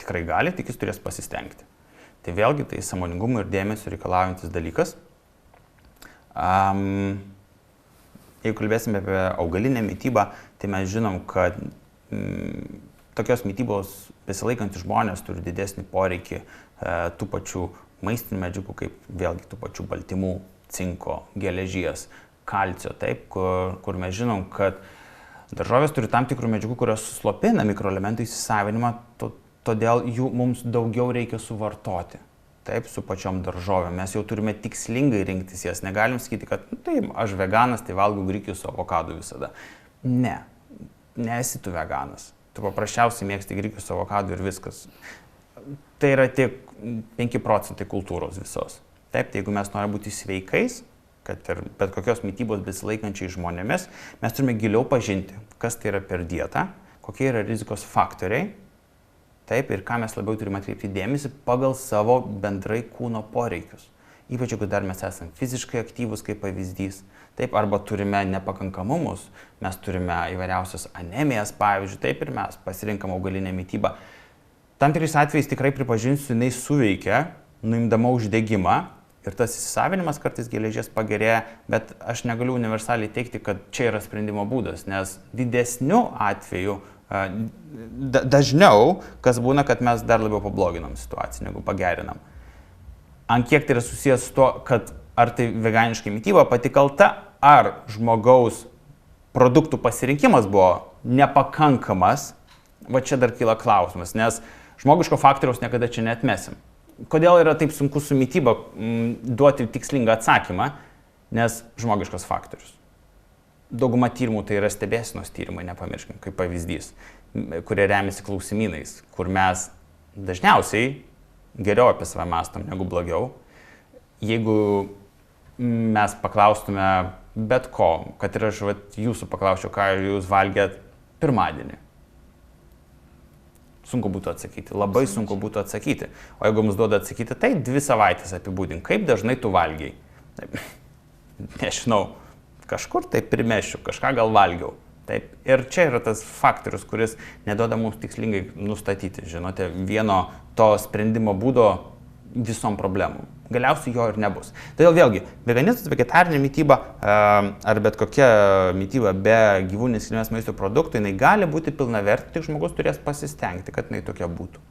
tikrai gali, tik jis turės pasistengti. Tai vėlgi tai sąmoningumo ir dėmesio reikalaujantis dalykas. Jeigu kalbėsime apie augalinę mitybą, tai mes žinom, kad tokios mitybos besilaikantys žmonės turi didesnį poreikį tų pačių maistinių medžiagų, kaip vėlgi tų pačių baltymų, cinko, geležies, kalcio, taip, kur mes žinom, kad daržovės turi tam tikrų medžiagų, kurios slopina mikroelementų įsisavinimą, todėl jų mums daugiau reikia suvartoti. Taip, su pačiom daržovėm. Mes jau turime tikslingai rinktis jas. Negalim sakyti, kad tai aš veganas, tai valgau grikius su avokadu visada. Ne, nesi tu veganas. Tu paprasčiausiai mėgsti grikius su avokadu ir viskas. Tai yra tik 5 procentai kultūros visos. Taip, tai jeigu mes norime būti sveikais, kad ir bet kokios mitybos besilaikančiai žmonėmis, mes turime giliau pažinti, kas tai yra per dietą, kokie yra rizikos faktoriai, taip, ir ką mes labiau turime atkreipti dėmesį pagal savo bendrai kūno poreikius. Ypač jeigu dar mes esame fiziškai aktyvus kaip pavyzdys, taip, arba turime nepakankamumus, mes turime įvairiausias anemijas, pavyzdžiui, taip ir mes pasirinkam augalinę mitybą. Tam tikrais atvejais tikrai pripažinsiu, jinai suveikia, nuimdama uždegimą ir tas įsisavinimas kartais geležies pagerėja, bet aš negaliu universaliai teigti, kad čia yra sprendimo būdas, nes didesniu atveju dažniau, kas būna, kad mes dar labiau pabloginam situaciją, negu pagerinam. Ant kiek tai yra susijęs su to, kad ar tai veganiška mityba pati kalta, ar žmogaus produktų pasirinkimas buvo nepakankamas, va čia dar kyla klausimas, nes žmogiško faktoriaus niekada čia neatmesim. Kodėl yra taip sunku su mityba duoti tikslingą atsakymą, nes žmogiškas faktorius. Dauguma tyrimų tai yra stebėsenos tyrimai, nepamirškim, kaip pavyzdys, kurie remiasi klausimynais, kur mes dažniausiai geriau apie save mąstom negu blogiau. Jeigu mes paklaustume bet ko, kad ir aš jūsų paklausčiau, ką jūs valgėt pirmadienį, sunku būtų atsakyti, labai sunku būtų atsakyti. O jeigu mums duoda atsakyti, tai 2 savaitės apibūdink, kaip dažnai tu valgiai. Nežinau. Kažkur tai primešiu, kažką gal valgiau. Taip. Ir čia yra tas faktorius, kuris neduoda mums tikslingai nustatyti, žinote, vieno to sprendimo būdo visom problemom. Galiausiai jo ir nebus. Todėl vėlgi, veganizmas, vegetarinė mityba ar bet kokia mityba be gyvūninės kilmės maisto produktų, jinai gali būti pilnavertė, tik žmogus turės pasistengti, kad jinai tokia būtų.